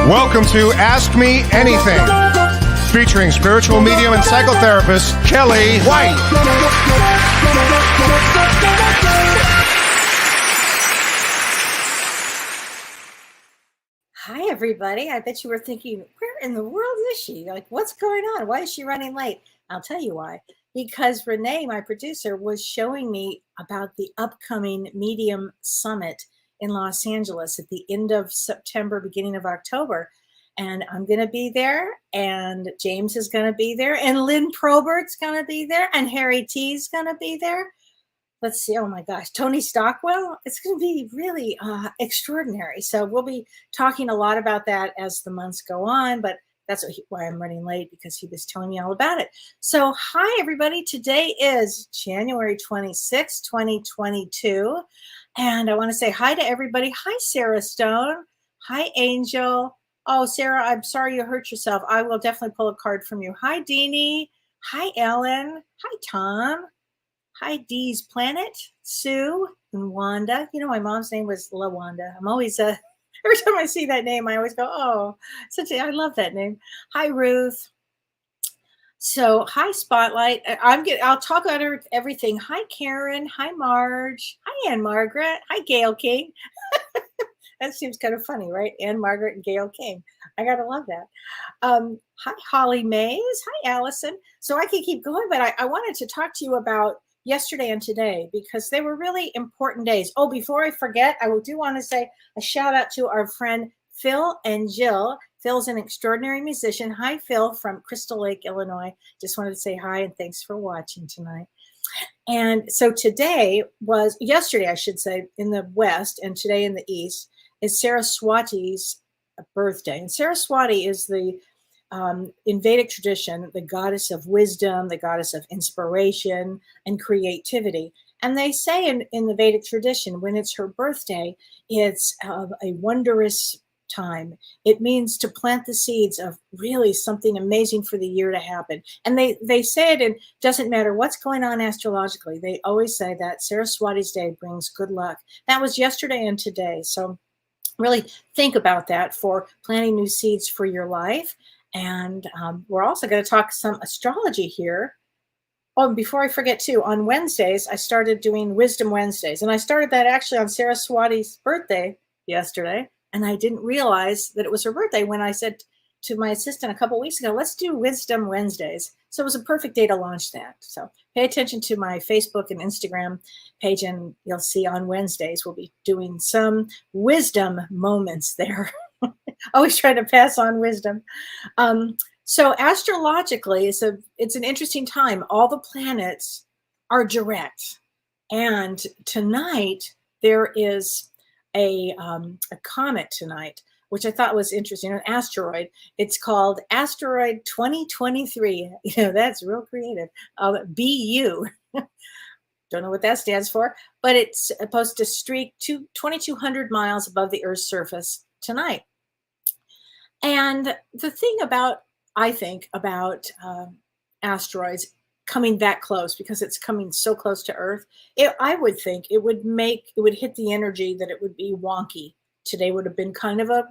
Welcome to Ask Me Anything, featuring spiritual medium and psychotherapist Kellee White. Hi, everybody. I bet you were thinking, where in the world is she? Like, what's going on? Why is she running late? I'll tell you why. Because Renee, my producer, was showing me about the upcoming Medium Summit in Los Angeles at the end of September, beginning of October. And I'm going to be there, and James is going to be there, and Lynn Probert's going to be there, and Harry T's going to be there. Let's see. Oh my gosh, Tony Stockwell. It's going to be really extraordinary. So we'll be talking a lot about that as the months go on, but that's why I'm running late, because he was telling me all about it. So hi, everybody. Today is January 26, 2022. And I want to say hi to everybody. Hi, Sarah Stone. Hi, Angel. Oh, Sarah, I'm sorry you hurt yourself. I will definitely pull a card from you. Hi, Deanie. Hi, Ellen. Hi, Tom. Hi, Dee's Planet, Sue, and Wanda. You know, my mom's name was LaWanda. I'm always, every time I see that name, I always go, oh, I love that name. Hi, Ruth. So, hi, Spotlight. I'll talk about everything. Hi, Karen. Hi, Marge. Hi, Ann Margaret. Hi, Gail King. That seems kind of funny, right? Ann Margaret and Gail King. I got to love that. Hi, Holly Mays. Hi, Allison. So I can keep going, but I wanted to talk to you about yesterday and today, because they were really important days. Oh, before I forget, I do want to say a shout out to our friend Phil and Jill. Phil's an extraordinary musician. Hi, Phil from Crystal Lake, Illinois. Just wanted to say hi and thanks for watching tonight. And so yesterday, I should say, in the West, and today in the East, is Saraswati's birthday. And Saraswati is the in Vedic tradition, the goddess of wisdom, the goddess of inspiration and creativity. And they say in the Vedic tradition, when it's her birthday, it's a wondrous time. It means to plant the seeds of really something amazing for the year to happen. And they say it, and doesn't matter what's going on astrologically. They always say that Saraswati's day brings good luck. That was yesterday and today. So really think about that for planting new seeds for your life. And we're also going to talk some astrology here. Oh, and before I forget too, on Wednesdays, I started doing Wisdom Wednesdays. And I started that actually on Saraswati's birthday yesterday. And I didn't realize that it was her birthday when I said to my assistant a couple weeks ago, let's do Wisdom Wednesdays. So it was a perfect day to launch that. So pay attention to my Facebook and Instagram page, and you'll see on Wednesdays, we'll be doing some wisdom moments there. Always trying to pass on wisdom. So astrologically, it's an interesting time. All the planets are direct. And tonight, there is a comet tonight, which I thought was interesting, an asteroid. It's called Asteroid 2023. You know, that's real creative. BU. Don't know what that stands for, but it's supposed to streak 2,200 miles above the Earth's surface tonight. And the thing I think about asteroids coming that close, because it's coming so close to Earth, I would think it would hit the energy that it would be wonky. Today would have been kind of a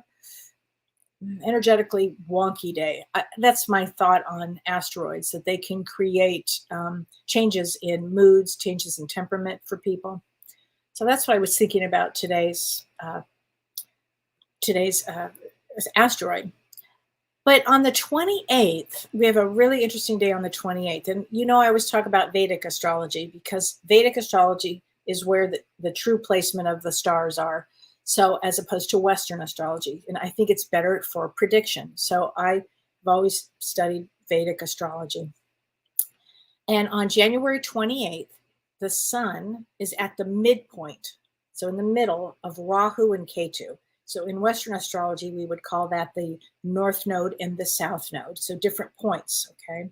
energetically wonky day. That's my thought on asteroids, that they can create changes in moods, changes in temperament for people. So that's what I was thinking about today's asteroid. But on the 28th, we have a really interesting day on the 28th. And you know, I always talk about Vedic astrology, because Vedic astrology is where the true placement of the stars are. So as opposed to Western astrology. And I think it's better for prediction. So I've always studied Vedic astrology. And on January 28th, the sun is at the midpoint. So in the middle of Rahu and Ketu. So in Western astrology, we would call that the North Node and the South Node. So different points, okay?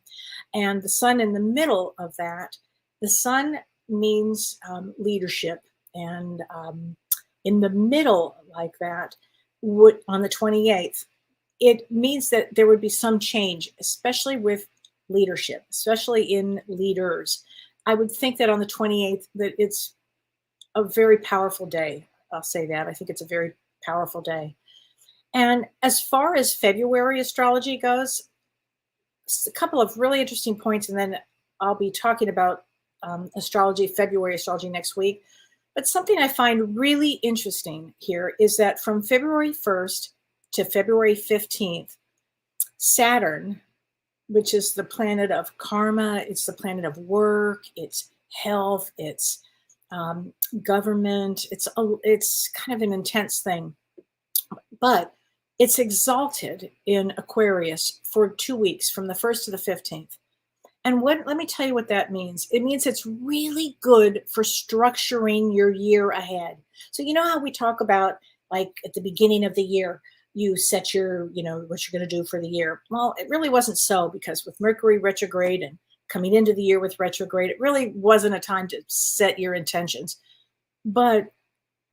And the sun in the middle of that, the sun means leadership. And in the middle like that, on the 28th, it means that there would be some change, especially with leadership, especially in leaders. I would think that on the 28th, that it's a very powerful day. I'll say that. I think it's a very powerful day. And as far as February astrology goes, a couple of really interesting points, and then I'll be talking about astrology, February astrology next week. But something I find really interesting here is that from February 1st to February 15th, Saturn, which is the planet of karma, it's the planet of work, it's health, it's government, it's kind of an intense thing. But it's exalted in Aquarius for 2 weeks, from the 1st to the 15th. And let me tell you what that means. It means it's really good for structuring your year ahead. So you know how we talk about, like, at the beginning of the year, you set your, what you're going to do for the year. Well, it really wasn't so, because with Mercury retrograde and coming into the year with retrograde, it really wasn't a time to set your intentions. But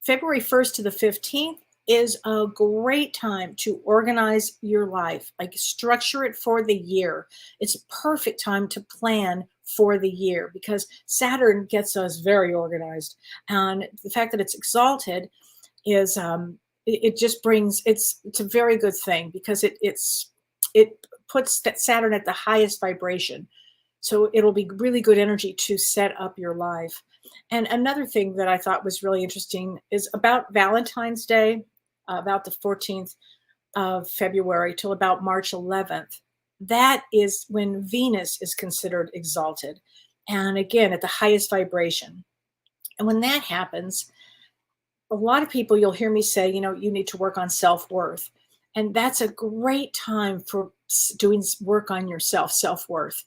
February 1st to the 15th is a great time to organize your life, like structure it for the year. It's a perfect time to plan for the year, because Saturn gets us very organized. And the fact that it's exalted is it just brings, it's a very good thing, because it puts that Saturn at the highest vibration. So it'll be really good energy to set up your life. And another thing that I thought was really interesting is about Valentine's Day, about the 14th of February till about March 11th. That is when Venus is considered exalted. And again, at the highest vibration. And when that happens, a lot of people, you'll hear me say, you need to work on self-worth. And that's a great time for doing work on yourself, self-worth,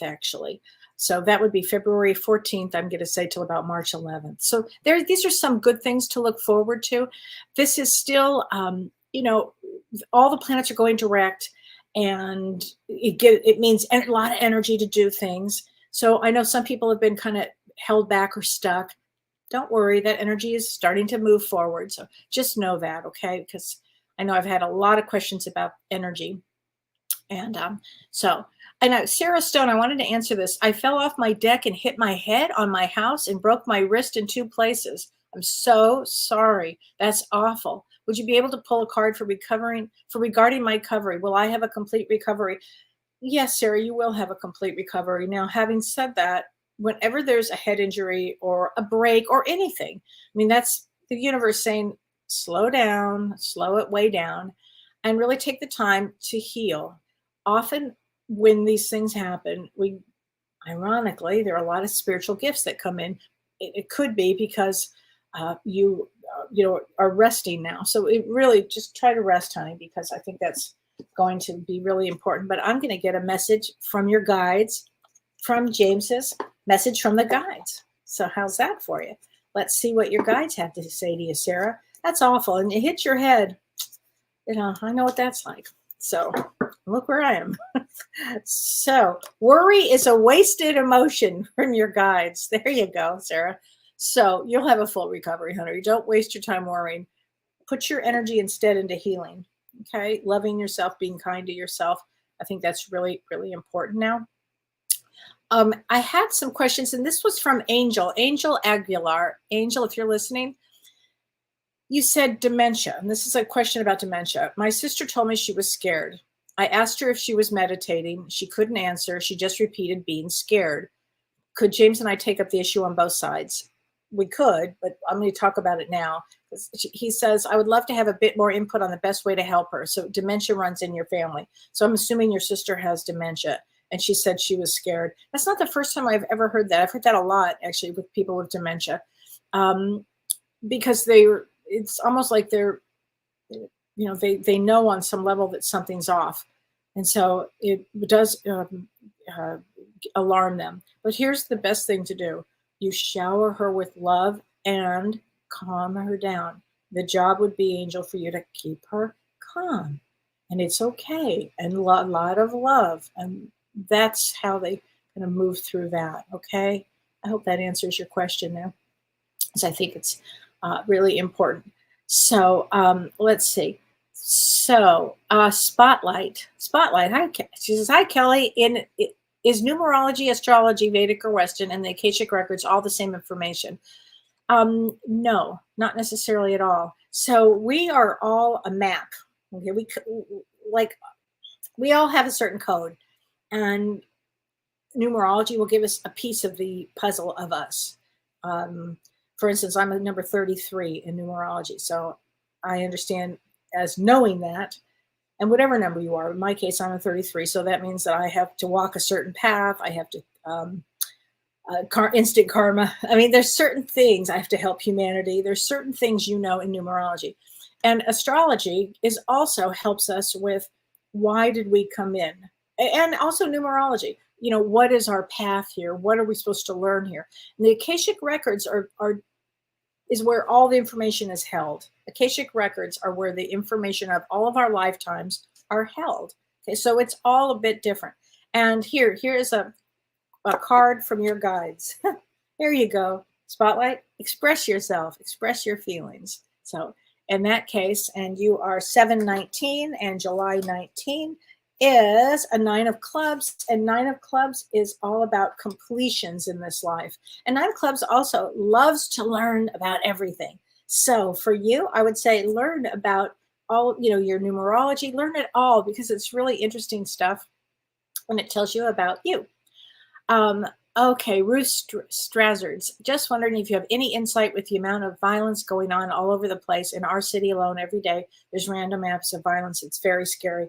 actually. So that would be February 14th, I'm going to say, till about March 11th. So these are some good things to look forward to. This is still, all the planets are going direct, and it means a lot of energy to do things. So I know some people have been kind of held back or stuck. Don't worry, that energy is starting to move forward. So just know that, okay? Because I know I've had a lot of questions about energy. And I know, Sarah Stone, I wanted to answer this. I fell off my deck and hit my head on my house and broke my wrist in 2 places. I'm so sorry. That's awful. Would you be able to pull a card for regarding my recovery? Will I have a complete recovery? Yes, Sarah, you will have a complete recovery. Now, having said that, whenever there's a head injury or a break or anything, I mean, that's the universe saying, slow down, slow it way down, and really take the time to heal. Often when these things happen, ironically, there are a lot of spiritual gifts that come in. It could be because you are resting now. So it really, just try to rest, honey, because I think that's going to be really important. But I'm going to get a message from your guides, from James's message from the guides. So how's that for you? Let's see what your guides have to say to you, Sarah. That's awful. And it hits your head. I know what that's like. So look where I am. So worry is a wasted emotion from your guides. There you go, Sarah. So you'll have a full recovery, honey. Don't waste your time worrying. Put your energy instead into healing. Okay. Loving yourself, being kind to yourself. I think that's really, really important now. I had some questions, and this was from Angel Aguilar. Angel, if you're listening, you said dementia, and this is a question about dementia. My sister told me she was scared. I asked her if she was meditating. She couldn't answer. She just repeated being scared. Could James and I take up the issue on both sides? We could, but I'm going to talk about it now. He says, I would love to have a bit more input on the best way to help her. So dementia runs in your family. So I'm assuming your sister has dementia. And she said she was scared. That's not the first time I've ever heard that. I've heard that a lot, actually, with people with dementia, because it's almost like they know on some level that something's off. And so it does alarm them. But here's the best thing to do. You shower her with love and calm her down. The job would be, Angel, for you to keep her calm. And it's okay. And a lot of love. And that's how they kind of move through that. Okay. I hope that answers your question there, because I think it's really important. So let's see. So Spotlight. Hi, she says, hi, Kelly. Is numerology, astrology, Vedic or Western, and the Akashic records all the same information? No, not necessarily at all. So we are all a map. Okay, like we all have a certain code, and numerology will give us a piece of the puzzle of us. Um, for instance, I'm a number 33 in numerology, so I understand as knowing that, and whatever number you are. In my case, I'm a 33, so that means that I have to walk a certain path. I have to instant karma. I mean, there's certain things I have to help humanity. There's certain things in numerology, and astrology is also helps us with why did we come in, and also numerology. What is our path here? What are we supposed to learn here? And the Akashic records are is where all the information is held. Akashic records are where the information of all of our lifetimes are held. Okay, so it's all a bit different. And here is a card from your guides. Here you go. Spotlight. Express yourself. Express your feelings. So in that case, and you are 7/19, and July 19 is a 9 of clubs, and 9 of clubs is all about completions in this life. And 9 of clubs also loves to learn about everything. So for you, I would say learn about all, your numerology, learn it all, because it's really interesting stuff when it tells you about you. Okay, Ruth Strazzards, just wondering if you have any insight with the amount of violence going on all over the place. In our city alone, every day, there's random acts of violence. It's very scary.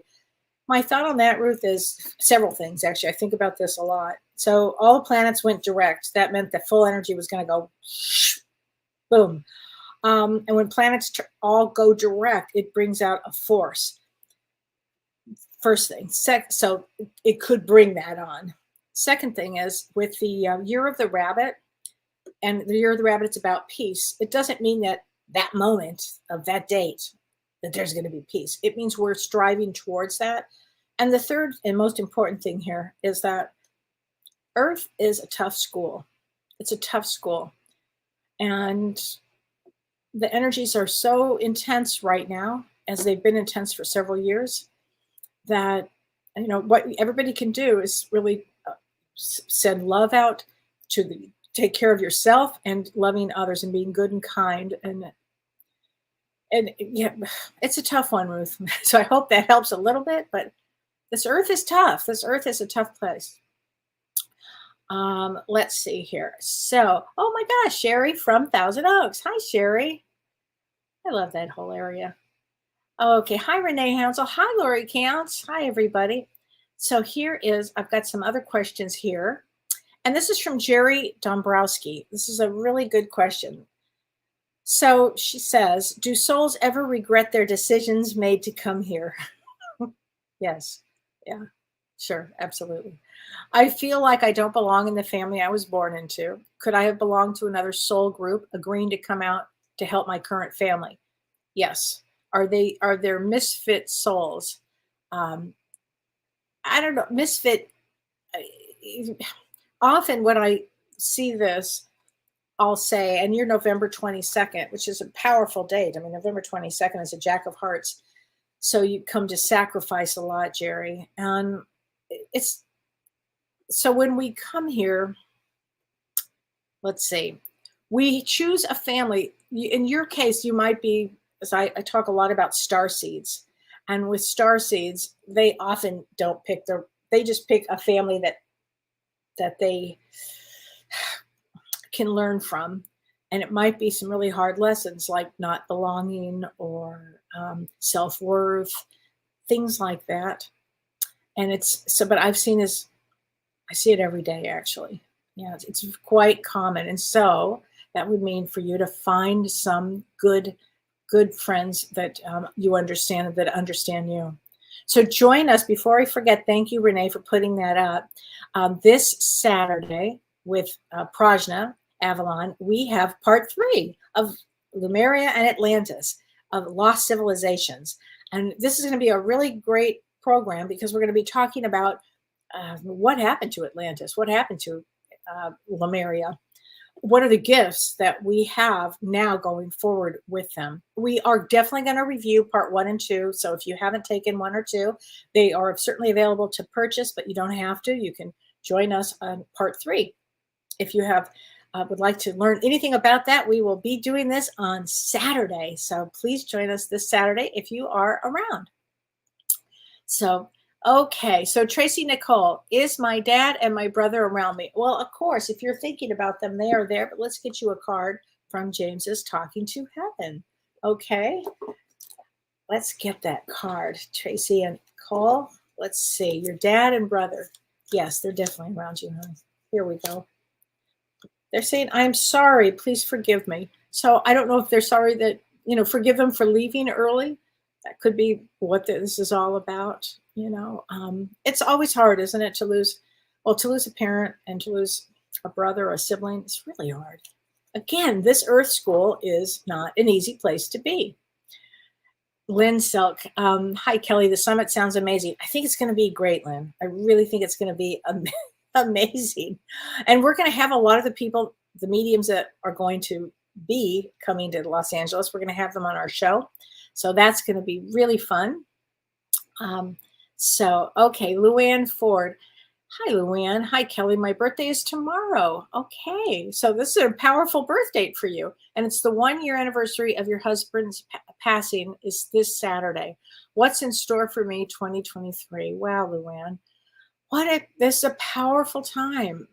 My thought on that, Ruth, is several things, actually. I think about this a lot. So all the planets went direct. That meant that full energy was going to go boom. And when planets all go direct, it brings out a force. First thing. So it could bring that on. Second thing is with the year of the rabbit, and the year of the rabbit, it's about peace. It doesn't mean that moment of that date that there's going to be peace. It means we're striving towards that. And the third and most important thing here is that Earth is a tough school. It's a tough school. And the energies are so intense right now, as they've been intense for several years, that, what everybody can do is really send love out to take care of yourself and loving others and being good and kind. And yeah, it's a tough one, Ruth. So I hope that helps a little bit, but this Earth is tough. This Earth is a tough place. Let's see here. So, oh my gosh, Sherry from Thousand Oaks. Hi, Sherry. I love that whole area. Okay. Hi, Renee Hounsel. Hi, Lori Counts. Hi, everybody. So I've got some other questions here. And this is from Jerry Dombrowski. This is a really good question. So she says, do souls ever regret their decisions made to come here? Yes. Yeah, sure. Absolutely. I feel like I don't belong in the family I was born into. Could I have belonged to another soul group agreeing to come out to help my current family? Yes. Are there misfit souls? I don't know. Misfit. Often when I see this, I'll say, and you're November 22nd, which is a powerful date. I mean, November 22nd is a Jack of Hearts. So you come to sacrifice a lot, Jerry. And so when we come here, let's see, we choose a family. In your case, you might be, as I talk a lot about star seeds. And with star seeds, they often don't pick they just pick a family that they can learn from. And it might be some really hard lessons like not belonging or self-worth, things like that. And but I've seen this, I see it every day, actually. Yeah, it's quite common. And so that would mean for you to find some good friends that you understand, that understand you. So join us. Before I forget, thank you, Renee, for putting that up. This Saturday with Prajna Avalon, we have part 3 of Lemuria and Atlantis, of Lost Civilizations. And this is going to be a really great program because we're going to be talking about what happened to Atlantis, what happened to Lemuria. What are the gifts that we have now going forward with them? We are definitely going to review part 1 and 2. So if you haven't taken 1 or 2, they are certainly available to purchase, but you don't have to. You can join us on part 3. If you have would like to learn anything about that, we will be doing this on Saturday. So please join us this Saturday if you are around. So, okay. So Tracy Nicole, is my dad and my brother around me? Well, of course, if you're thinking about them, they are there, but let's get you a card from James's Talking to Heaven. Okay. Let's get that card. Tracy and Nicole. Let's see. Your dad and brother. Yes, they're definitely around you, huh? Here we go. They're saying, I'm sorry, please forgive me. So I don't know if they're sorry that, forgive them for leaving early. That could be what this is all about. It's always hard, isn't it, to lose a parent and to lose a brother or a sibling. It's really hard. Again, this Earth School is not an easy place to be. Lynn Silk. Hi, Kellee. The summit sounds amazing. I think it's going to be great, Lynn. I really think it's going to be amazing. And we're going to have a lot of the people, the mediums that are going to be coming to Los Angeles. We're going to have them on our show. So that's going to be really fun. Okay, Luann Ford. Hi, Luann. Hi, Kellee. My birthday is tomorrow. Okay, so this is a powerful birth date for you. And it's the 1-year anniversary of your husband's passing is this Saturday. What's in store for me 2023? Wow, Luann. This is a powerful time.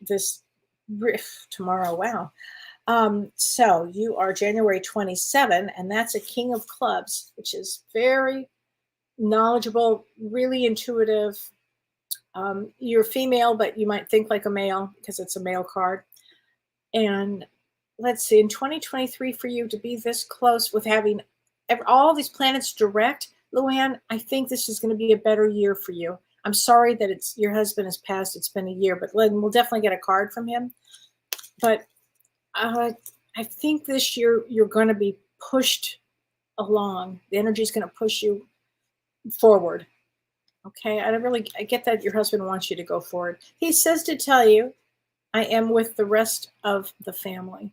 This tomorrow. Wow. So you are January 27, and that's a King of Clubs, which is very knowledgeable, really intuitive. You're female, but you might think like a male because it's a male card. And let's see, in 2023 for you to be this close with having all these planets direct, Luann, I think this is going to be a better year for you. I'm sorry that your husband has passed. It's been a year, but Lynn, we'll definitely get a card from him. But I think this year you're going to be pushed along. The energy is going to push you forward. Okay, I get that your husband wants you to go forward. He says to tell you, I am with the rest of the family.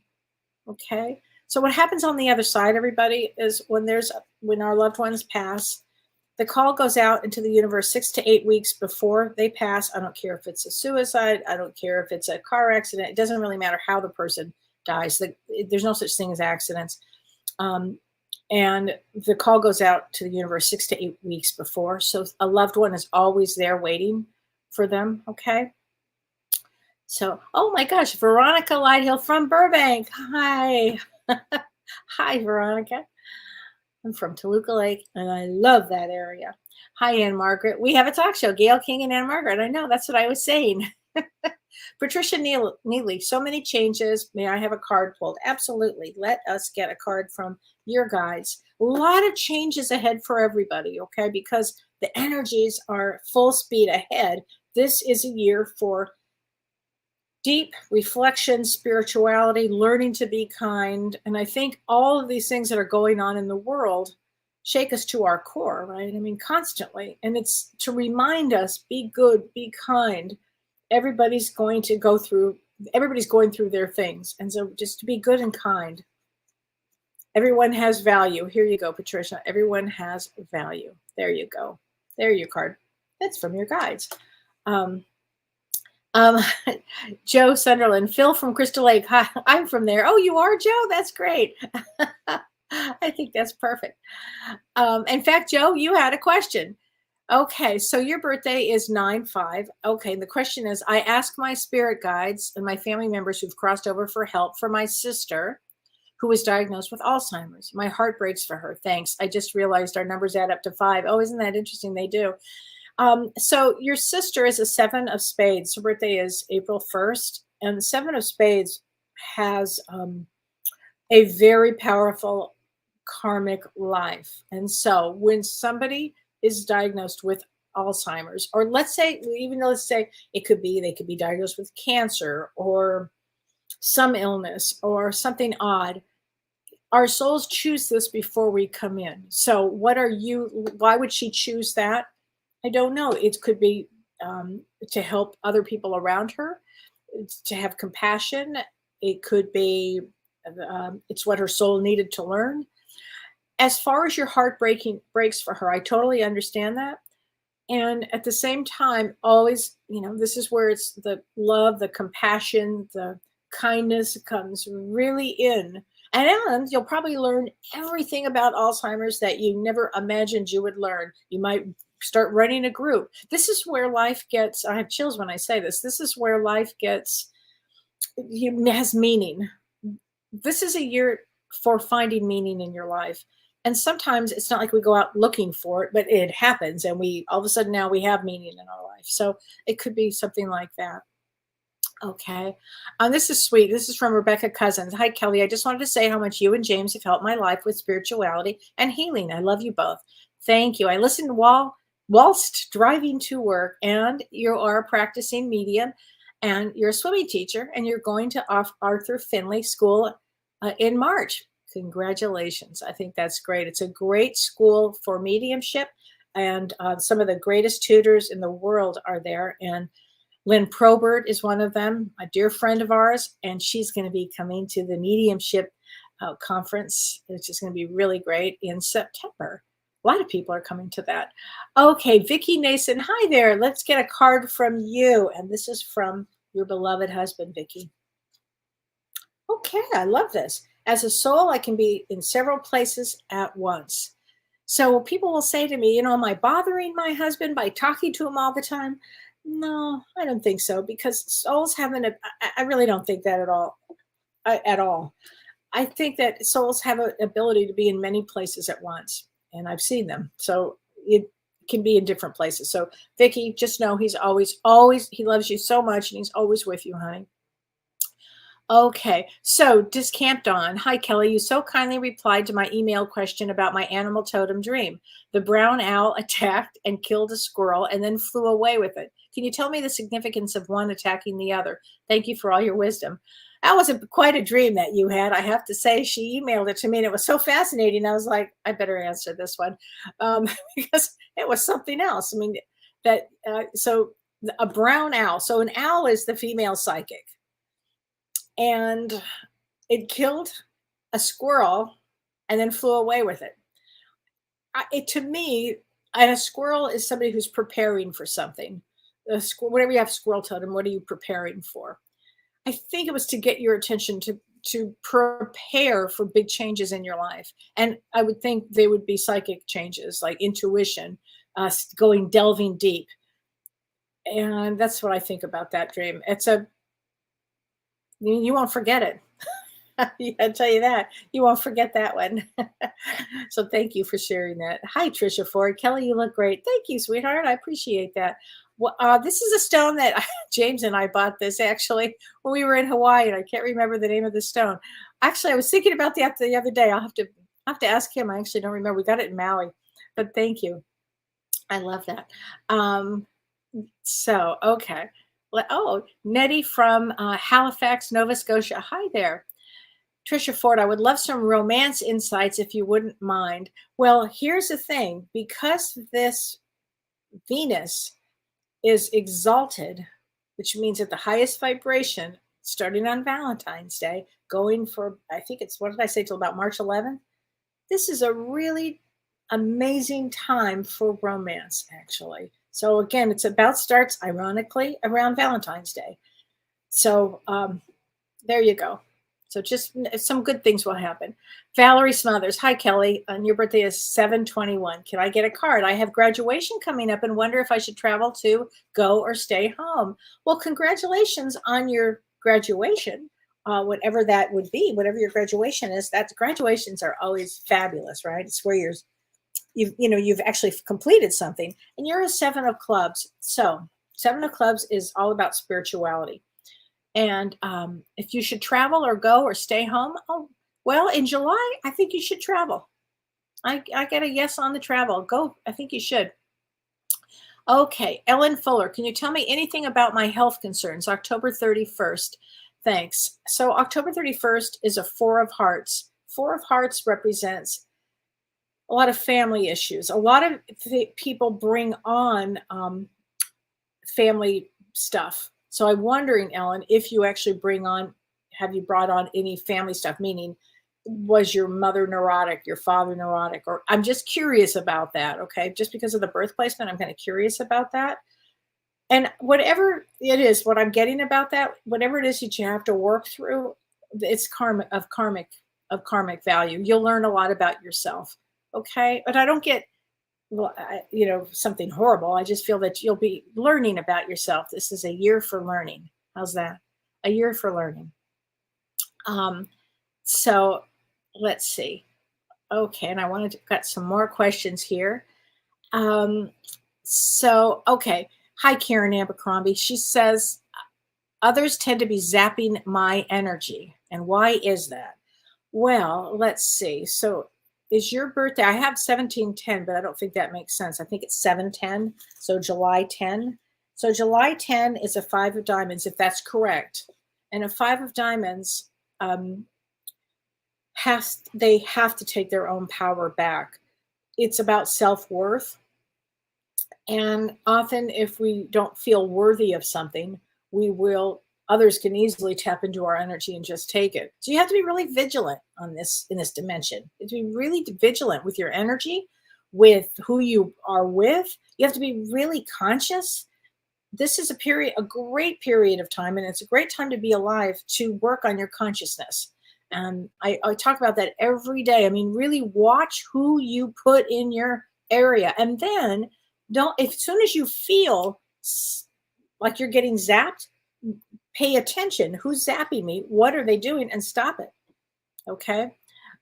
Okay, so what happens on the other side, everybody, is when our loved ones pass, the call goes out into the universe 6 to 8 weeks before they pass. I don't care if it's a suicide. I don't care if it's a car accident. It doesn't really matter how the person dies. There's no such thing as accidents. And the call goes out to the universe 6 to 8 weeks before. So a loved one is always there waiting for them. Okay. So, oh my gosh, Veronica Lighthill from Burbank. Hi. Hi, Veronica. I'm from Toluca Lake, and I love that area. Hi, Ann Margaret. We have a talk show, Gail King and Ann Margaret. I know, that's what I was saying. Patricia Neely, so many changes. May I have a card pulled? Absolutely. Let us get a card from your guides. A lot of changes ahead for everybody, okay? Because the energies are full speed ahead. This is a year for deep reflection, spirituality, learning to be kind. And I think all of these things that are going on in the world shake us to our core, right? I mean, constantly. And it's to remind us, be good, be kind. Everybody's going through their things. And so just to be good and kind. Everyone has value. Here you go, Patricia. Everyone has value. There you go. There your card. That's from your guides. Joe Sunderland, Phil from Crystal Lake. Hi, I'm from there. Oh, you are, Joe? That's great. I think that's perfect. In fact, Joe, you had a question. Okay, so your birthday is 9/5. Okay, the question is, I ask my spirit guides and my family members who've crossed over for help for my sister who was diagnosed with Alzheimer's. My heart breaks for her. Thanks. I just realized our numbers add up to 5. Oh, isn't that interesting? They do. So your sister is a 7 of spades. Her birthday is April 1st. And the 7 of spades has a very powerful karmic life. And so when somebody is diagnosed with Alzheimer's, or let's say they could be diagnosed with cancer or some illness or something odd. Our souls choose this before we come in. So why would she choose that? I don't know. It could be to help other people around her, to have compassion. It could be it's what her soul needed to learn. As far as your heart breaks for her, I totally understand that. And at the same time, always, this is where it's the love, the compassion, the kindness comes really in. And you'll probably learn everything about Alzheimer's that you never imagined you would learn. You might start running a group. This is where life gets, I have chills when I say this. This is where life gets, has meaning. This is a year for finding meaning in your life. And sometimes it's not like we go out looking for it, but it happens. And we, all of a sudden now we have meaning in our life. So it could be something like that. Okay. This is sweet. This is from Rebecca Cousins. Hi, Kellee. I just wanted to say how much you and James have helped my life with spirituality and healing. I love you both. Thank you. I listened whilst driving to work, and you are a practicing medium, and you're a swimming teacher, and you're going to Arthur Findlay School in March. Congratulations. I think that's great. It's a great school for mediumship, and some of the greatest tutors in the world are there. And Lynn Probert is one of them, a dear friend of ours, and she's going to be coming to the mediumship conference, which is going to be really great in September. A lot of people are coming to that. Okay, Vicki Nason, hi there. Let's get a card from you. And this is from your beloved husband, Vicki. Okay, I love this. As a soul, I can be in several places at once. So people will say to me, am I bothering my husband by talking to him all the time? No, I don't think so, because souls haven't, I really don't think that at all. I think that souls have an ability to be in many places at once, and I've seen them. So it can be in different places. So Vicki, just know he's always, he loves you so much, and he's always with you, honey. Okay, so Discamped On. Hi, Kellee. You so kindly replied to my email question about my animal totem dream. The brown owl attacked and killed a squirrel and then flew away with it. Can you tell me the significance of one attacking the other? Thank you for all your wisdom. That was quite a dream that you had. I have to say, she emailed it to me, and it was so fascinating. I was like, I better answer this one because it was something else. I mean, so a brown owl. So an owl is the female psychic. And it killed a squirrel and then flew away with it. To me, and a squirrel is somebody who's preparing for something. Whenever you have squirrel totem, what are you preparing for? I think it was to get your attention to prepare for big changes in your life. And I would think they would be psychic changes, like intuition, delving deep. And that's what I think about that dream. You won't forget it. I tell you that. You won't forget that one. So thank you for sharing that. Hi, Trisha Ford. Kellee, you look great. Thank you, sweetheart. I appreciate that. Well, this is a stone that James and I bought this actually when we were in Hawaii, and I can't remember the name of the stone. Actually, I was thinking about that the other day. I'll have to ask him. I actually don't remember. We got it in Maui, but thank you. I love that. So, okay. Oh, Nettie from Halifax, Nova Scotia. Hi there. Trisha Ford, I would love some romance insights if you wouldn't mind. Well, here's the thing. Because this Venus is exalted, which means at the highest vibration, starting on Valentine's Day, going for, I think it's, what did I say, till about March 11th? This is a really amazing time for romance, actually. So again, starts ironically around Valentine's Day. So there you go. So just some good things will happen. Valerie Smothers. Hi, Kellee. And your birthday is 7/21. Can I get a card? I have graduation coming up and wonder if I should travel to go or stay home. Well, congratulations on your graduation, whatever that would be, whatever your graduation is. Graduations are always fabulous, right? It's where you've actually completed something, and you're a 7 of clubs. So 7 of clubs is all about spirituality. And if you should travel or go or stay home, well, in July, I think you should travel. I get a yes on the travel. Go. I think you should. Okay. Ellen Fuller, can you tell me anything about my health concerns? October 31st. Thanks. So October 31st is a 4 of hearts. 4 of hearts represents a lot of family issues. A lot of people bring on family stuff. So I'm wondering, Ellen, if you actually have you brought on any family stuff? Meaning, was your mother neurotic, your father neurotic? Or I'm just curious about that, okay? Just because of the birth placement, I'm kind of curious about that. And whatever it is, what I'm getting about that, whatever it is that you have to work through, it's karmic value. You'll learn a lot about yourself. Okay. But I don't get, well, something horrible. I just feel that you'll be learning about yourself. This is a year for learning. How's that? A year for learning. So let's see. Okay. And I wanted to got some more questions here. Okay. Hi, Karen Abercrombie. She says, others tend to be zapping my energy. And why is that? Well, let's see. So is your birthday? I have 1710, but I don't think that makes sense. I think it's 710. So July 10. So July 10 is a 5 of diamonds, if that's correct. And a 5 of diamonds, they have to take their own power back. It's about self-worth. And often if we don't feel worthy of something, others can easily tap into our energy and just take it. So you have to be really vigilant on this, in this dimension. You have to be really vigilant with your energy, with who you are with. You have to be really conscious. This is a great period of time, and it's a great time to be alive, to work on your consciousness. And I talk about that every day. I mean, really watch who you put in your area. And then as soon as you feel like you're getting zapped, pay attention. Who's zapping me? What are they doing? And stop it. Okay.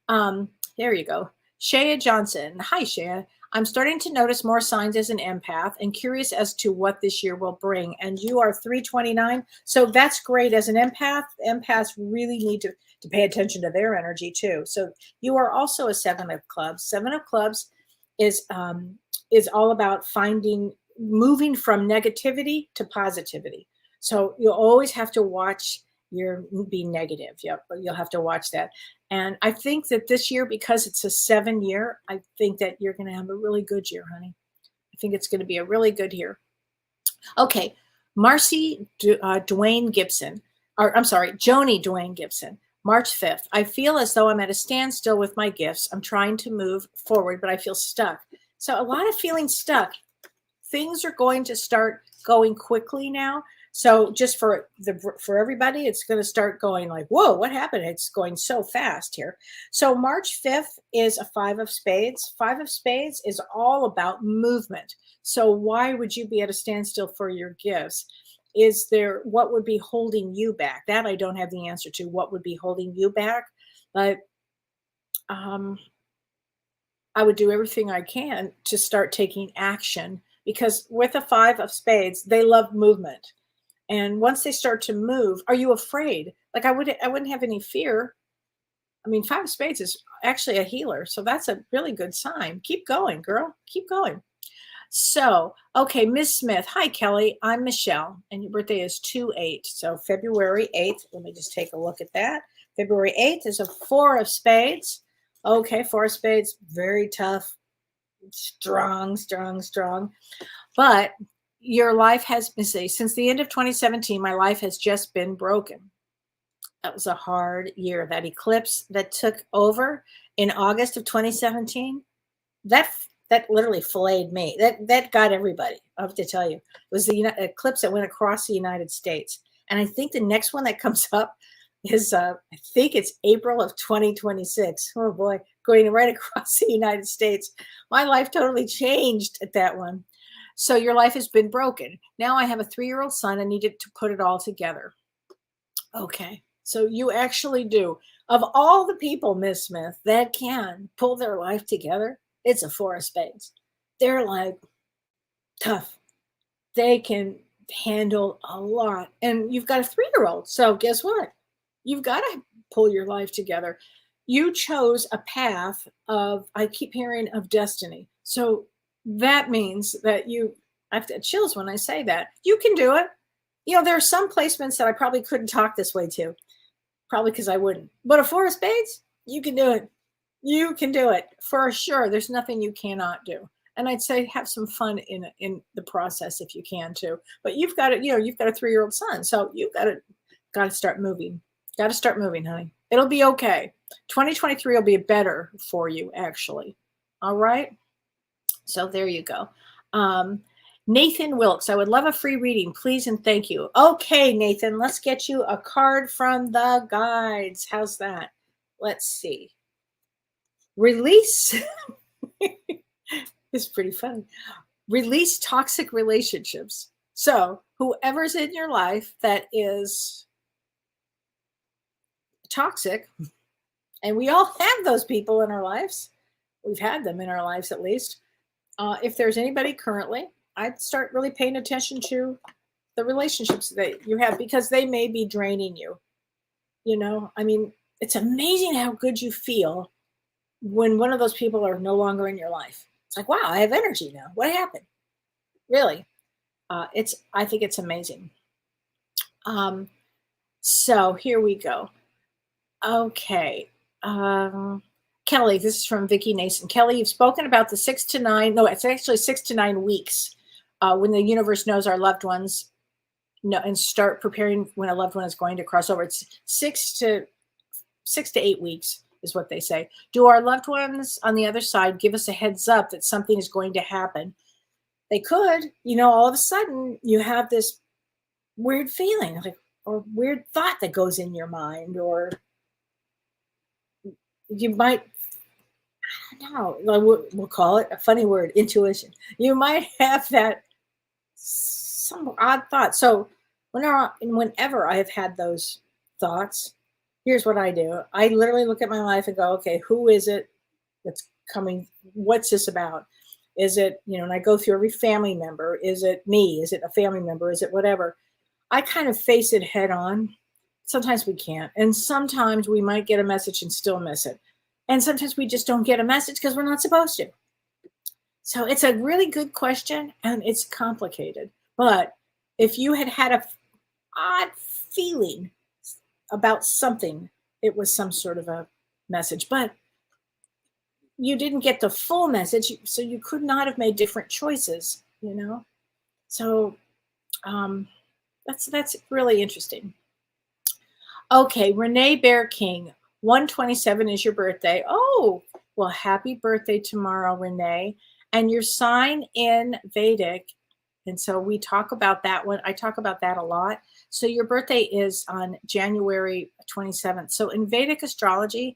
There you go. Shea Johnson. Hi, Shea. I'm starting to notice more signs as an empath and curious as to what this year will bring. And you are 329. So that's great. As an empath, empaths really need to pay attention to their energy too. So you are also a 7 of clubs. 7 of clubs is all about moving from negativity to positivity. So you'll always have to watch being negative. Yep, you'll have to watch that. And I think that this year, because it's a 7 year, I think that you're going to have a really good year, honey. I think it's going to be a really good year. Okay, Marcy Dwayne Gibson, Joni Dwayne Gibson, March 5th. I feel as though I'm at a standstill with my gifts. I'm trying to move forward, but I feel stuck. So a lot of feeling stuck. Things are going to start going quickly now. So just for everybody, it's going to start going like, whoa, what happened? It's going so fast here. So March 5th is a 5 of spades. 5 of spades is all about movement. So why would you be at a standstill for your gifts? What would be holding you back? That I don't have the answer to. What would be holding you back? But I would do everything I can to start taking action, because with a 5 of spades, they love movement. And once they start to move, are you afraid? Like I wouldn't have any fear. I mean, 5 of spades is actually a healer. So that's a really good sign. Keep going, girl. Keep going. So, okay, Ms. Smith. Hi, Kelly. I'm Michelle, and your birthday is 2/8. So February 8th. Let me just take a look at that. February 8th is a 4 of spades. Okay, 4 of spades, very tough, strong. But your life has been, since the end of 2017, my life has just been broken. That was a hard year. That eclipse that took over in August of 2017, that literally filleted me. That got everybody. I have to tell you, it was the eclipse that went across the United States. And I think the next one that comes up is, I think it's April of 2026. Oh boy, going right across the United States. My life totally changed at that one. So your life has been broken. Now I have a 3-year-old son. I needed to put it all together. Okay. So you actually do. Of all the people, Miss Smith, that can pull their life together, it's a 4 of spades. They're like tough. They can handle a lot. And you've got a 3-year-old. So guess what? You've got to pull your life together. You chose a path I keep hearing, of destiny. So that means that I have to chills when I say that. You can do it. There are some placements that I probably couldn't talk this way to, probably because I wouldn't. But a 4 of spades, you can do it. You can do it for sure. There's nothing you cannot do. And I'd say have some fun in the process if you can too. But you've got you've got a 3-year-old son, so you've got to start moving. Got to start moving, honey. It'll be okay. 2023 will be better for you, actually. All right. So there you go. Nathan Wilkes, I would love a free reading, please and thank you. Okay, Nathan, let's get you a card from the guides. How's that? Let's see. Release. It's pretty funny. Release toxic relationships. So whoever's in your life that is toxic, and we all have those people in our lives. We've had them in our lives at least. If there's anybody currently, I'd start really paying attention to the relationships that you have, because they may be draining you. You know, I mean, it's amazing how good you feel when one of those people are no longer in your life. It's like, wow, I have energy now. What happened? Really? I think it's amazing. So here we go. Okay. Kellee, this is from Vicki Nason. Kellee, you've spoken about the 6 to 9, no, it's actually 6 to 9 weeks when the universe knows our loved ones know, and start preparing when a loved one is going to cross over. It's 6 to 8 weeks is what they say. Do our loved ones on the other side give us a heads up that something is going to happen? They could, you know, all of a sudden you have this weird feeling, like, or weird thought that goes in your mind, or you might, I don't know, we'll call it a funny word, intuition. You might have that some odd thought. So whenever I have had those thoughts, here's what I do. I literally look at my life and go, okay, who is it that's coming? What's this about? Is it, you know, and I go through every family member. Is it me? Is it a family member? Is it whatever? I kind of face it head on. Sometimes we can't. And sometimes we might get a message and still miss it. And sometimes we just don't get a message because we're not supposed to. So it's a really good question, and it's complicated. But if you had a odd feeling about something, it was some sort of a message. But you didn't get the full message, so you could not have made different choices, you know? So that's really interesting. Okay, Renee Bear King, 127 is your birthday. Oh, well, happy birthday tomorrow, Renee. And your sign in Vedic, and so we talk about that one. I talk about that a lot. So your birthday is on January 27th. So in Vedic astrology,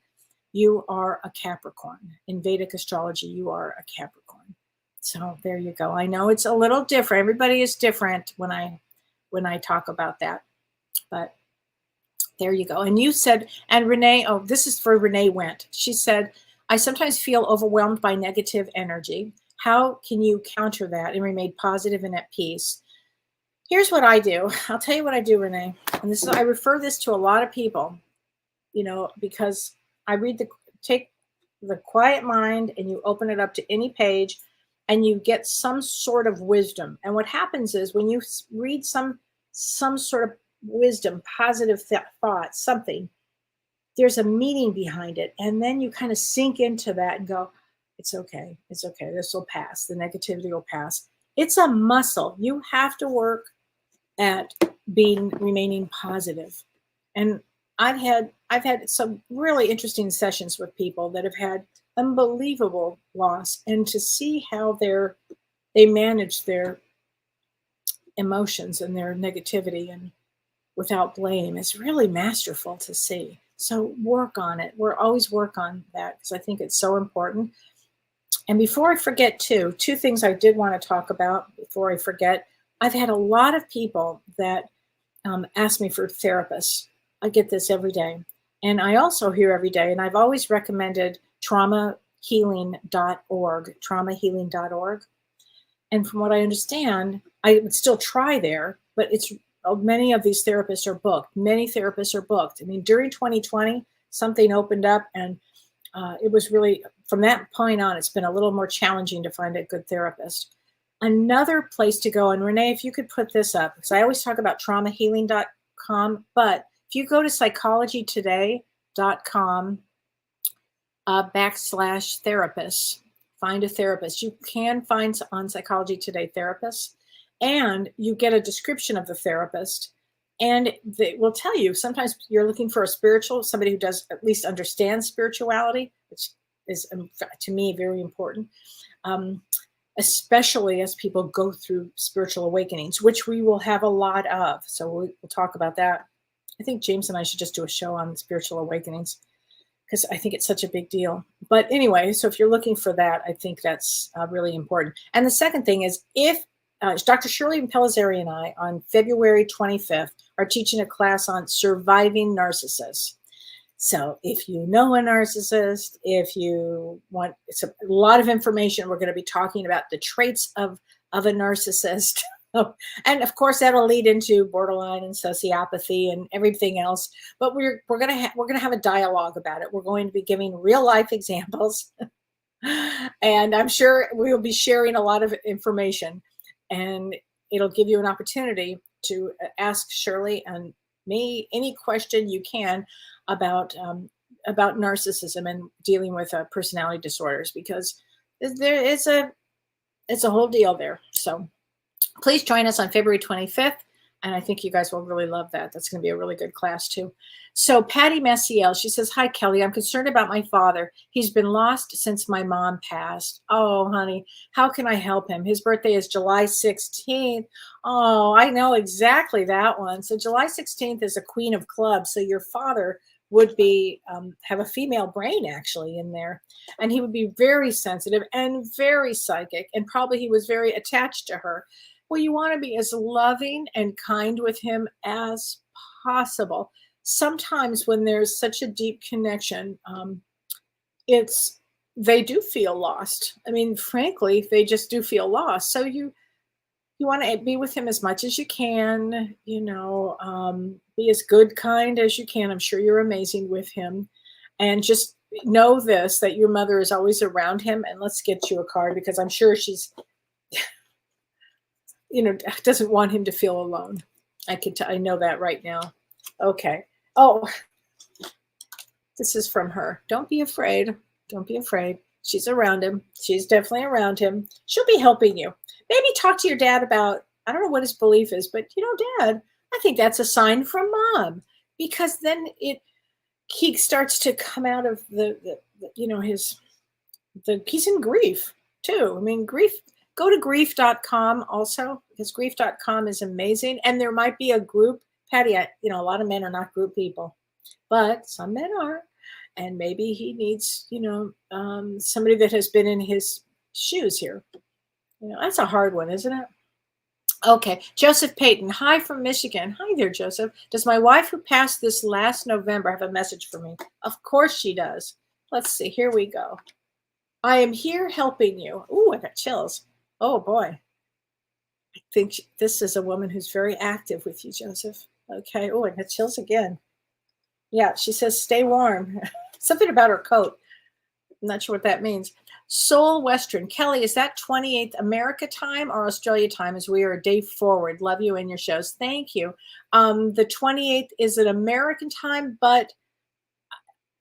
you are a Capricorn. In Vedic astrology, you are a Capricorn. So there you go. I know it's a little different. Everybody is different when I talk about that. But there you go. And you said, and Renee, oh, this is for Renee Went. She said, I sometimes feel overwhelmed by negative energy. How can you counter that and remain positive and at peace? Here's what I do. I'll tell you what I do, Renee. And this is, I refer this to a lot of people, you know, because I take the quiet mind and you open it up to any page and you get some sort of wisdom. And what happens is when you read some sort of wisdom, positive thought, something, there's a meaning behind it. And then you kind of sink into that and go, it's okay. It's okay. This will pass. The negativity will pass. It's a muscle. You have to work at remaining positive. And I've had some really interesting sessions with people that have had unbelievable loss, and to see how they manage their emotions and their negativity and without blame is really masterful to see. So work on it. We're always work on that because I think it's so important. And before I forget, two things I did want to talk about before I forget. I've had a lot of people that ask me for therapists. I get this every day. And I also hear every day, and I've always recommended traumahealing.org, traumahealing.org. And from what I understand, I would still try there, but many of these therapists are booked. Many therapists are booked. I mean, during 2020, something opened up, and it was really, from that point on, it's been a little more challenging to find a good therapist. Another place to go, and Renee, if you could put this up, because I always talk about traumahealing.com, but if you go to psychologytoday.com /therapists, find a therapist. You can find on Psychology Today therapists, and you get a description of the therapist, and they will tell you, sometimes you're looking for somebody who does at least understand spirituality, which is, to me, very important. especially as people go through spiritual awakenings, which we will have a lot of. So we'll talk about that. I think James and I should just do a show on spiritual awakenings because I think it's such a big deal. But anyway, so if you're looking for that, I think that's really important. And the second thing is, if Dr. Shirley Pellizzari and I on February 25th are teaching a class on surviving narcissists. So if you know a narcissist, if you want, it's a lot of information. We're going to be talking about the traits of a narcissist. And of course, that'll lead into borderline and sociopathy and everything else. But we're gonna have a dialogue about it. We're going to be giving real life examples, and I'm sure we will be sharing a lot of information. And it'll give you an opportunity to ask Shirley and me any question you can about narcissism and dealing with personality disorders, because it's a whole deal there. So please join us on February 25th. And I think you guys will really love that. That's going to be a really good class too. So Patty Messiel, she says, "Hi, Kellee. I'm concerned about my father. He's been lost since my mom passed. Oh, honey, how can I help him? His birthday is July 16th. Oh, I know exactly that one. So July 16th is a queen of clubs. So your father would be have a female brain actually in there. And he would be very sensitive and very psychic. And probably he was very attached to her. Well, you want to be as loving and kind with him as possible. Sometimes when there's such a deep connection, they do feel lost. I mean, frankly, they just do feel lost. So you want to be with him as much as you can, be as good, kind as you can. I'm sure you're amazing with him. And just know this, that your mother is always around him. And let's get you a card, because I'm sure she's doesn't want him to feel alone. I know that right now. Okay. Oh, this is from her. Don't be afraid. Don't be afraid. She's around him. She's definitely around him. She'll be helping you. Maybe talk to your dad about, I don't know what his belief is, but Dad, I think that's a sign from Mom, because then he starts to come out of he's in grief too. I mean, grief. Go to grief.com also, because grief.com is amazing. And there might be a group, Patty, a lot of men are not group people, but some men are. And maybe he needs, somebody that has been in his shoes here. That's a hard one, isn't it? Okay. Joseph Payton. Hi from Michigan. Hi there, Joseph. Does my wife, who passed this last November, have a message for me? Of course she does. Let's see. Here we go. I am here helping you. Ooh, I got chills. Oh, boy. I think this is a woman who's very active with you, Joseph. Okay. Oh, I got chills again. Yeah, she says, stay warm. Something about her coat. I'm not sure what that means. Soul Western. Kellee, is that 28th America time or Australia time, as we are a day forward? Love you and your shows. Thank you. The 28th is an American time, but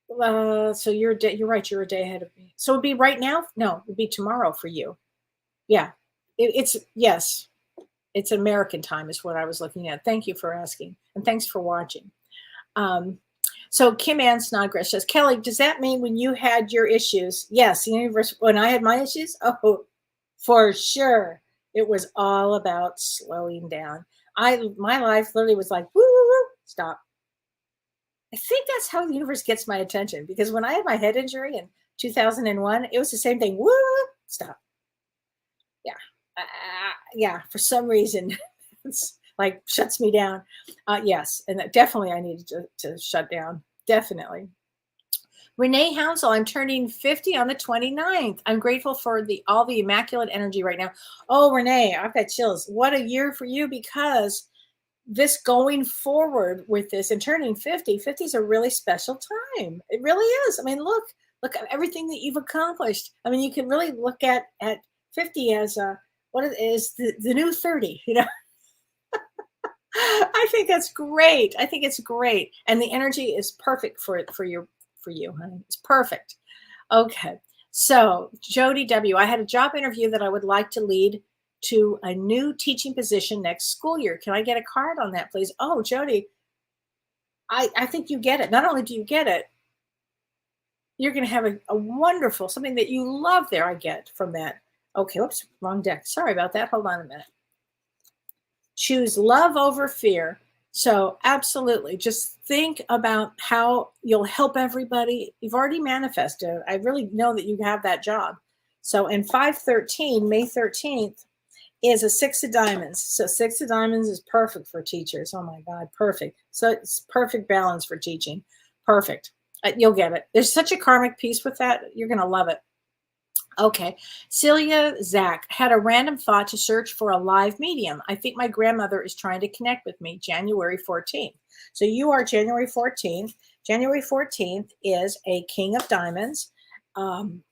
so you're right. You're a day ahead of me. So it'd be right now? No, it'd be tomorrow for you. Yeah, yes, it's American time is what I was looking at. Thank you for asking, and thanks for watching. So Kim Ann Snodgrass says, Kellee, does that mean when you had your issues? Yes, the universe, when I had my issues? Oh, for sure. It was all about slowing down. My life literally was like, woo, woo, woo, stop. I think that's how the universe gets my attention, because when I had my head injury in 2001, it was the same thing. Woo, woo, stop. Yeah, for some reason, it's like shuts me down. Yes, and definitely I needed to shut down. Definitely. Renee Hounsell, I'm turning 50 on the 29th. I'm grateful for all the immaculate energy right now. Oh, Renee, I've got chills. What a year for you, because this going forward with this and turning 50 is a really special time. It really is. I mean, look at everything that you've accomplished. I mean, you can really look at 50 as what is the new 30, I think that's great. I think it's great. And the energy is perfect for you, honey. It's perfect. Okay. So Jody W., I had a job interview that I would like to lead to a new teaching position next school year. Can I get a card on that, please? Oh, Jody, I think you get it. Not only do you get it, you're going to have a wonderful, something that you love there, I get from that. Okay, whoops, wrong deck. Sorry about that. Hold on a minute. Choose love over fear. So absolutely, just think about how you'll help everybody. You've already manifested. I really know that you have that job. So in 513, May 13th, is a six of diamonds. So six of diamonds is perfect for teachers. Oh my God, perfect. So it's perfect balance for teaching. Perfect. You'll get it. There's such a karmic piece with that. You're going to love it. Okay. Celia Zach had a random thought to search for a live medium. I think my grandmother is trying to connect with me. January 14th. So you are January 14th. January 14th is a King of Diamonds,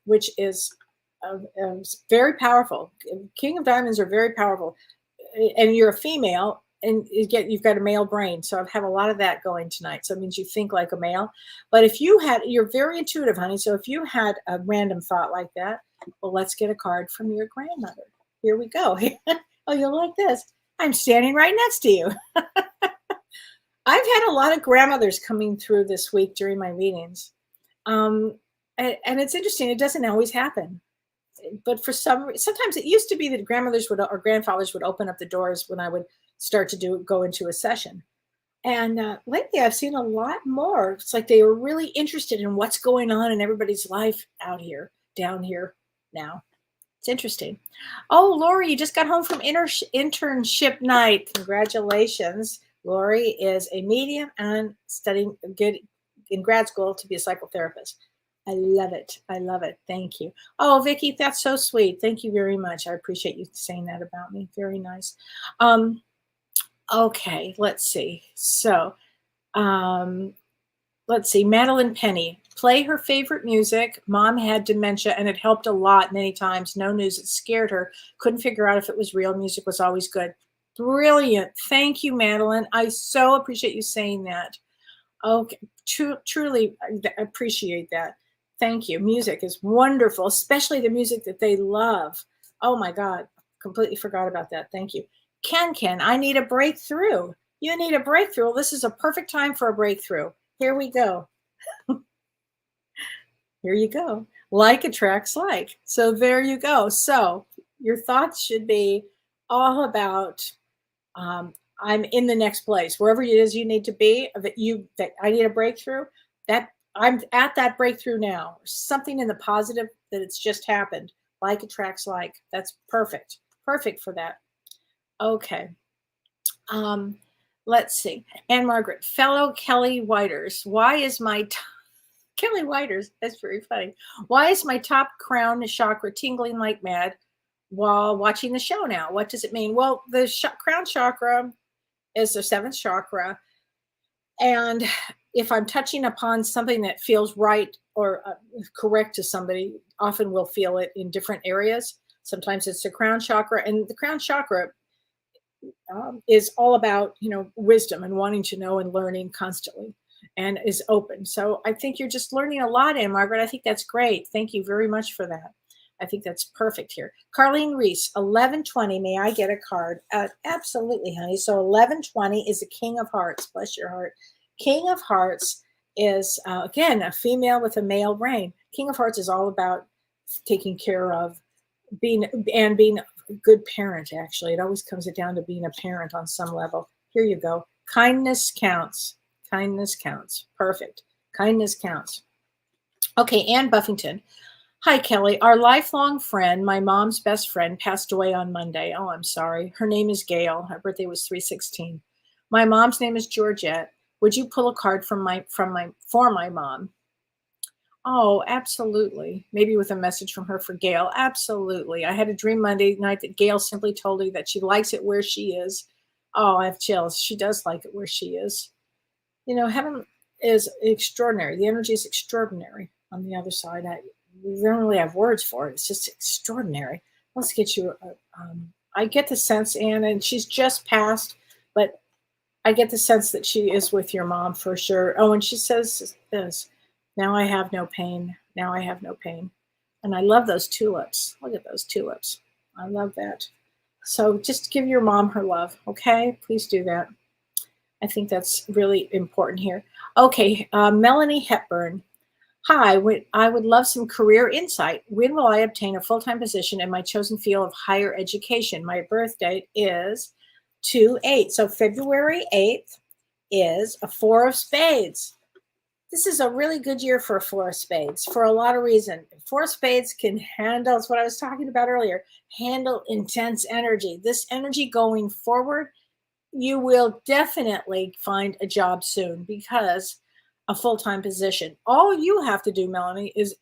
which is very powerful. King of Diamonds are very powerful. And you're a female, and you've got a male brain. So I have a lot of that going tonight. So it means you think like a male. But if you're very intuitive, honey. So if you had a random thought like that, well, let's get a card from your grandmother. Here we go. Oh, you'll like this. I'm standing right next to you. I've had a lot of grandmothers coming through this week during my readings. And it's interesting. It doesn't always happen. But sometimes it used to be that grandmothers or grandfathers would open up the doors when I would start to go into a session. And lately I've seen a lot more. It's like they were really interested in what's going on in everybody's life out here, down here now. It's interesting. Oh, Lori, you just got home from internship night. Congratulations. Lori is a medium and studying in grad school to be a psychotherapist. I love it. I love it. Thank you. Oh, Vicki, that's so sweet. Thank you very much. I appreciate you saying that about me. Very nice. Okay, let's see. So, let's see. Madeline Penny, play her favorite music. Mom had dementia and it helped a lot many times. No news. It scared her. Couldn't figure out if it was real. Music was always good. Brilliant. Thank you, Madeline. I so appreciate you saying that. Okay, truly appreciate that. Thank you. Music is wonderful, especially the music that they love. Oh my God, completely forgot about that. Thank you. Ken, I need a breakthrough. You need a breakthrough. This is a perfect time for a breakthrough. Here we go. Here you go. Like attracts like. So there you go. So your thoughts should be all about I'm in the next place, wherever it is you need to be, that I need a breakthrough, that I'm at that breakthrough now. Something in the positive that it's just happened. Like attracts like. That's perfect. Perfect for that. Okay. Let's see. Anne Margaret, fellow Kellee Whiters, why is my Kellee Whiters? That's very funny. Why is my top crown chakra tingling like mad while watching the show now? What does it mean? Well, the crown chakra is the seventh chakra. And if I'm touching upon something that feels right or correct to somebody, often we'll feel it in different areas. Sometimes it's the crown chakra, and the crown chakra is all about, wisdom and wanting to know and learning constantly, and is open. So I think you're just learning a lot, Anne Margaret. I think that's great. Thank you very much for that. I think that's perfect here. Carlene Reese, 1120. May I get a card? Absolutely, honey. So 1120 is the King of Hearts. Bless your heart. King of Hearts is, again, a female with a male brain. King of Hearts is all about taking care of being a good parent, actually. It always comes down to being a parent on some level. Here you go. Kindness counts. Kindness counts. Perfect. Kindness counts. Okay, Ann Buffington. Hi, Kellee. Our lifelong friend, my mom's best friend, passed away on Monday. Oh, I'm sorry. Her name is Gail. Her birthday was 3/16. My mom's name is Georgette. Would you pull a card for my mom? Oh, absolutely. Maybe with a message from her for Gail. Absolutely. I had a dream Monday night that Gail simply told her that she likes it where she is. Oh, I have chills. She does like it where she is. Heaven is extraordinary. The energy is extraordinary on the other side. We don't really have words for it. It's just extraordinary. Let's get you. I get the sense, Anne, and she's just passed, but I get the sense that she is with your mom for sure. Oh, and she says this, now I have no pain. Now I have no pain. And I love those tulips. Look at those tulips. I love that. So just give your mom her love, okay? Please do that. I think that's really important here. Okay, Melanie Hepburn. Hi, I would love some career insight. When will I obtain a full-time position in my chosen field of higher education? My birth date is 2/8. So February 8th is a four of spades. This is a really good year for a four of spades for a lot of reasons. Four of spades can handle, it's what I was talking about earlier, handle intense energy. This energy going forward, you will definitely find a job soon because a full-time position. All you have to do, Melanie, is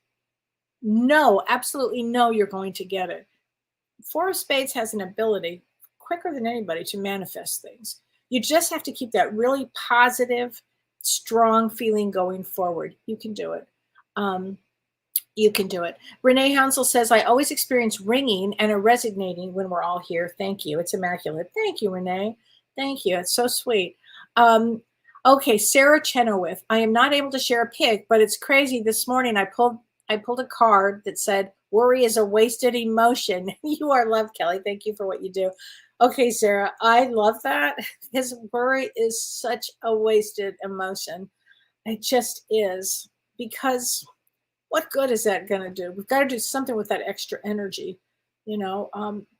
know, absolutely know you're going to get it. Four of spades has an ability quicker than anybody to manifest things. You just have to keep that really positive, strong feeling going forward. You can do it. You can do it. Renee Hansel says, I always experience ringing and a resonating when we're all here. Thank you. It's immaculate. Thank you, Renee. Thank you. It's so sweet. Okay, Sarah Chenoweth. I am not able to share a pic, but it's crazy. This morning I pulled a card that said, worry is a wasted emotion. You are loved, Kellee. Thank you for what you do. Okay, Sarah, I love that because worry is such a wasted emotion. It just is, because what good is that going to do? We've got to do something with that extra energy,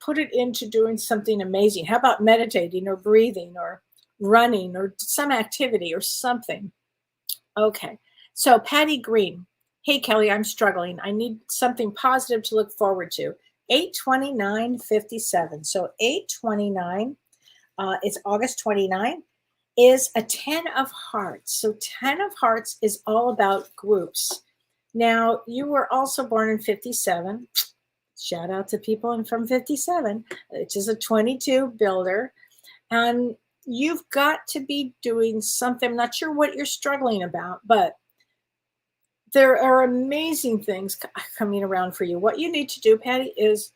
put it into doing something amazing. How about meditating or breathing or running or some activity or something? Okay. So Patty Green. Hey, Kellee, I'm struggling. I need something positive to look forward to. 8/29/57. So 8/29, it's August 29, is a 10 of hearts. So 10 of hearts is all about groups. Now, you were also born in 57. Shout out to people from 57, which is a 22 builder. And you've got to be doing something. I'm not sure what you're struggling about, but there are amazing things coming around for you. What you need to do, Patty, is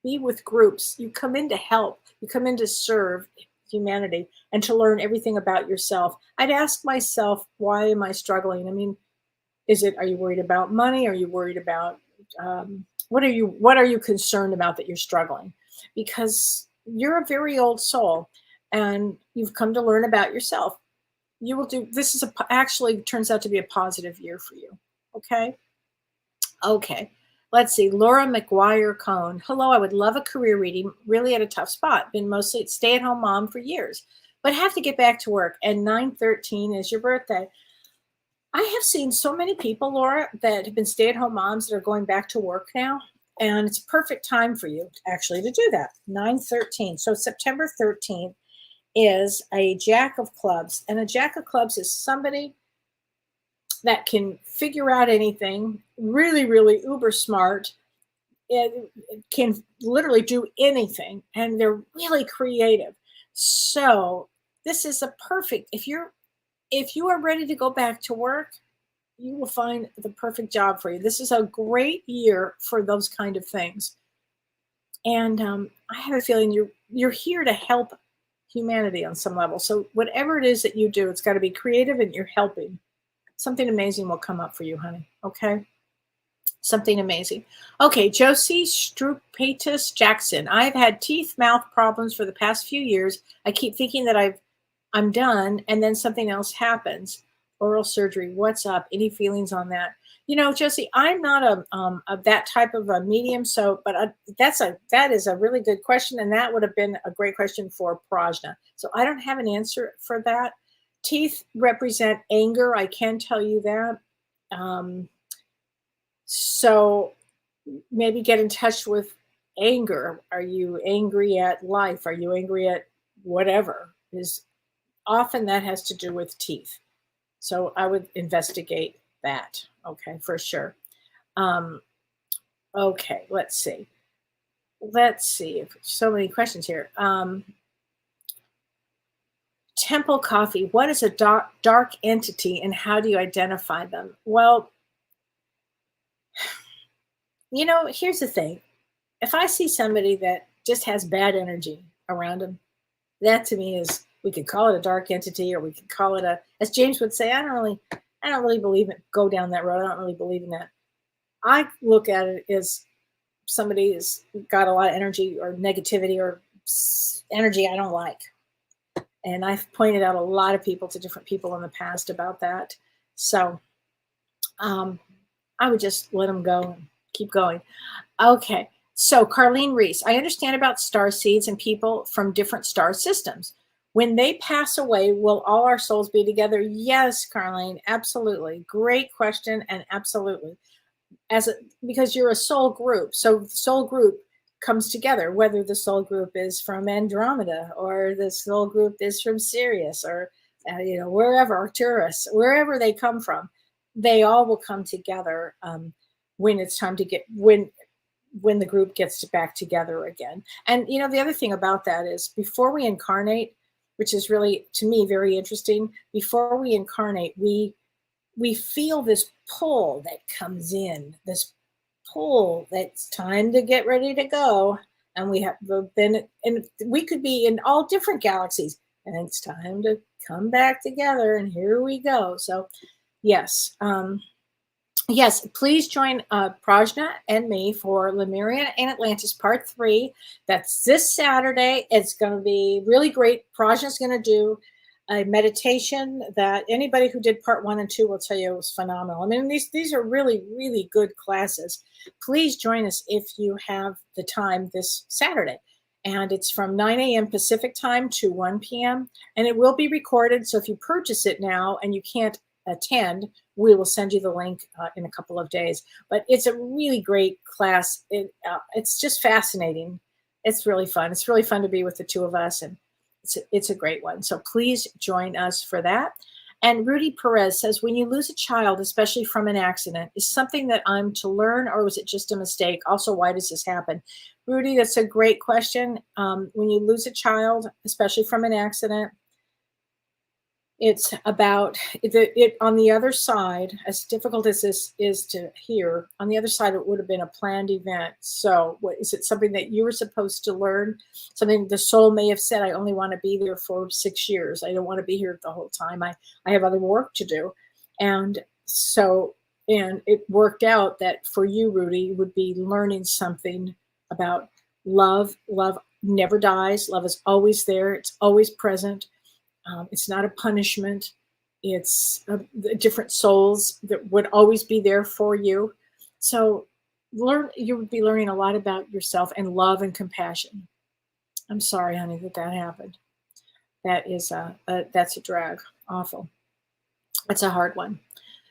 be with groups. You come in to help. You come in to serve humanity and to learn everything about yourself. I'd ask myself, why am I struggling? I mean, are you worried about money? Are you worried about what are you concerned about that you're struggling? Because you're a very old soul and you've come to learn about yourself. You will do this. Actually turns out to be a positive year for you. Okay. Let's see. Laura McGuire Cohn. Hello, I would love a career reading. Really at a tough spot. Been mostly a stay-at-home mom for years, but have to get back to work. And 9/13 is your birthday. I have seen so many people, Laura, that have been stay-at-home moms that are going back to work now. And it's a perfect time for you actually to do that. 9/13. So September 13th is a Jack of Clubs. And a Jack of Clubs is somebody that can figure out anything, really, really uber smart. It can literally do anything. And they're really creative. So this is a perfect, if you are ready to go back to work, you will find the perfect job for you. This is a great year for those kind of things. And I have a feeling you're here to help humanity on some level. So whatever it is that you do, it's got to be creative and you're helping. Something amazing will come up for you, honey. Okay? Something amazing. Okay, Josie Strupatus Jackson. I've had mouth problems for the past few years. I keep thinking that I'm done, and then something else happens. Oral surgery. What's up? Any feelings on that? Josie, I'm not a that type of a medium. So, but that is a really good question, and that would have been a great question for Prajna. So I don't have an answer for that. Teeth represent anger. I can tell you that. So maybe get in touch with anger. Are you angry at life? Are you angry at whatever? Often that has to do with teeth. So I would investigate that. Okay, for sure. Okay, let's see. So many questions here. Temple Coffee. What is a dark entity and how do you identify them? Well, here's the thing. If I see somebody that just has bad energy around them, that to me is, we could call it a dark entity, or we could call it as James would say, I don't really believe it. Go down that road. I don't really believe in that. I look at it as somebody has got a lot of energy or negativity or energy I don't like. And I've pointed out a lot of people to different people in the past about that. So I would just let them go and keep going. Okay. So, Carlene Reese, I understand about star seeds and people from different star systems. When they pass away, will all our souls be together? Yes, Carlene, absolutely. Great question, and absolutely. As a, because you're a soul group, so the soul group comes together. Whether the soul group is from Andromeda, or the soul group is from Sirius, or wherever, Arcturus, wherever they come from, they all will come together when it's time to get when the group gets back together again. And the other thing about that is, before we incarnate, which is really, to me, very interesting, before we incarnate, we feel this pull that comes in, this pull that's time to get ready to go. And we have been, and we could be in all different galaxies, and it's time to come back together. And here we go. So, yes. Yes, please join Prajna and me for Lemuria and Atlantis Part 3. That's this Saturday. It's going to be really great. Prajna's going to do a meditation that anybody who did Part 1 and 2 will tell you it was phenomenal. I mean, these are really, really good classes. Please join us if you have the time this Saturday. And it's from 9 a.m. Pacific time to 1 p.m. And it will be recorded. So if you purchase it now and you can't attend, we will send you the link in a couple of days. But it's a really great class. It's just fascinating. It's really fun. It's really fun to be with the two of us, and it's a great one. So please join us for that. And Rudy Perez says, when you lose a child, especially from an accident, is something that I'm to learn, or was it just a mistake? Also, why does this happen? Rudy, that's a great question. When you lose a child, especially from an accident, it's about it on the other side. As difficult as this is to hear, on the other side, it would have been a planned event. So what is it, something that you were supposed to learn? Something the soul may have said, I only want to be there for 6 years. I don't want to be here the whole time. I have other work to do. And so, and it worked out that for you, Rudy, would be learning something about love. Love never dies. Love is always there. It's always present. It's not a punishment. It's different souls that would always be there for you. So you would be learning a lot about yourself and love and compassion. I'm sorry, honey, that happened. That is that's a drag. Awful. It's a hard one.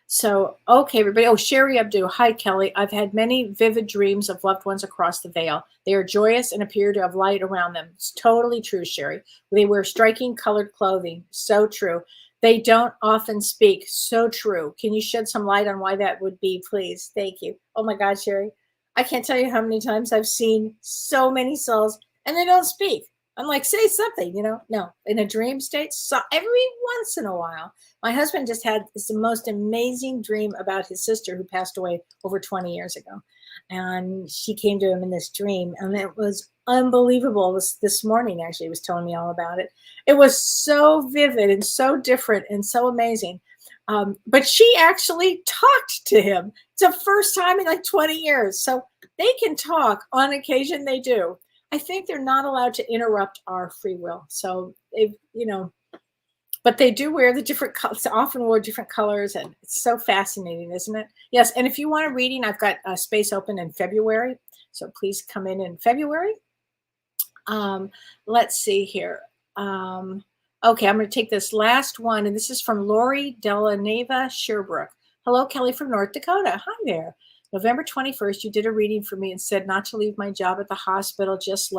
So, okay, everybody. Oh, Sherry Abdu. Hi, Kellee. I've had many vivid dreams of loved ones across the veil. They are joyous and appear to have light around them. It's totally true, Sherry. They wear striking colored clothing. So true. They don't often speak. So true. Can you shed some light on why that would be, please? Thank you. Oh, my God, Sherry. I can't tell you how many times I've seen so many souls and they don't speak. I'm like, say something, No, in a dream state, so every once in a while. My husband just had this most amazing dream about his sister who passed away over 20 years ago. And she came to him in this dream, and it was unbelievable. It was this morning, actually, he was telling me all about it. It was so vivid and so different and so amazing. But she actually talked to him. It's the first time in like 20 years. So they can talk. On occasion, they do. I think they're not allowed to interrupt our free will. So but they do wear the different colors, often wear different colors, and it's so fascinating, isn't it? Yes, and if you want a reading, I've got a space open in February, so please come in February. Let's see here. Okay, I'm going to take this last one, and this is from Lori Delaneva Sherbrooke. Hello, Kellee from North Dakota. Hi there. November 21st, you did a reading for me and said not to leave my job at the hospital just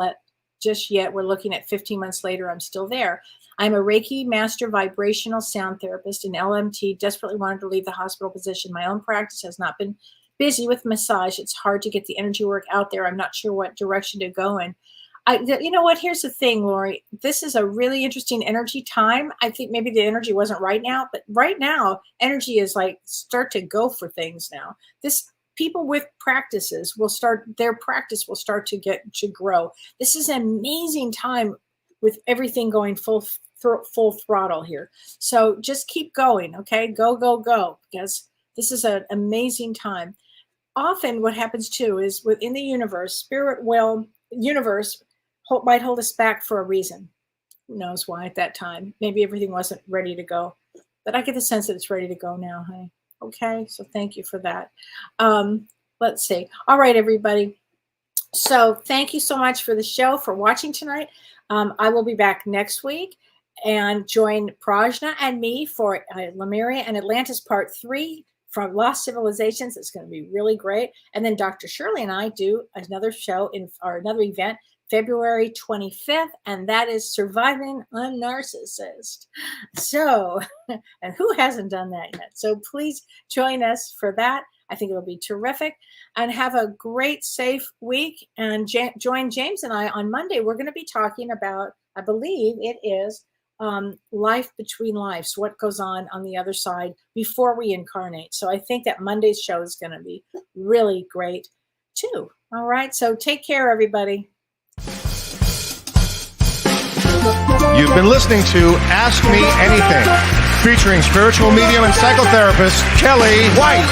yet. We're looking at 15 months later. I'm still there. I'm a Reiki master vibrational sound therapist in LMT. Desperately wanted to leave the hospital position. My own practice has not been busy with massage. It's hard to get the energy work out there. I'm not sure what direction to go in. You know what? Here's the thing, Lori. This is a really interesting energy time. I think maybe the energy wasn't right now, but right now, energy is like start to go for things now. People with practices their practice will start to grow. This is an amazing time with everything going full throttle here. So just keep going, okay? Go, go, go, because this is an amazing time. Often what happens too is within the universe, universe might hold us back for a reason. Who knows why at that time? Maybe everything wasn't ready to go. But I get the sense that it's ready to go now, honey. Okay, so thank you for that. Let's see. All right, everybody. So thank you so much for the show, for watching tonight. I will be back next week and join Prajna and me for Lemuria and Atlantis Part 3 from Lost Civilizations. It's going to be really great. And then Dr. Shirley and I do another show or another event February 25th, and that is Surviving a Narcissist. So, and who hasn't done that yet? So please join us for that. I think it'll be terrific. And have a great, safe week. And join James and I on Monday. We're going to be talking about, I believe it is, life between lives, what goes on the other side before we incarnate. So I think that Monday's show is going to be really great too. All right. So take care, everybody. You've been listening to Ask Me Anything, featuring spiritual medium and psychotherapist Kellee White.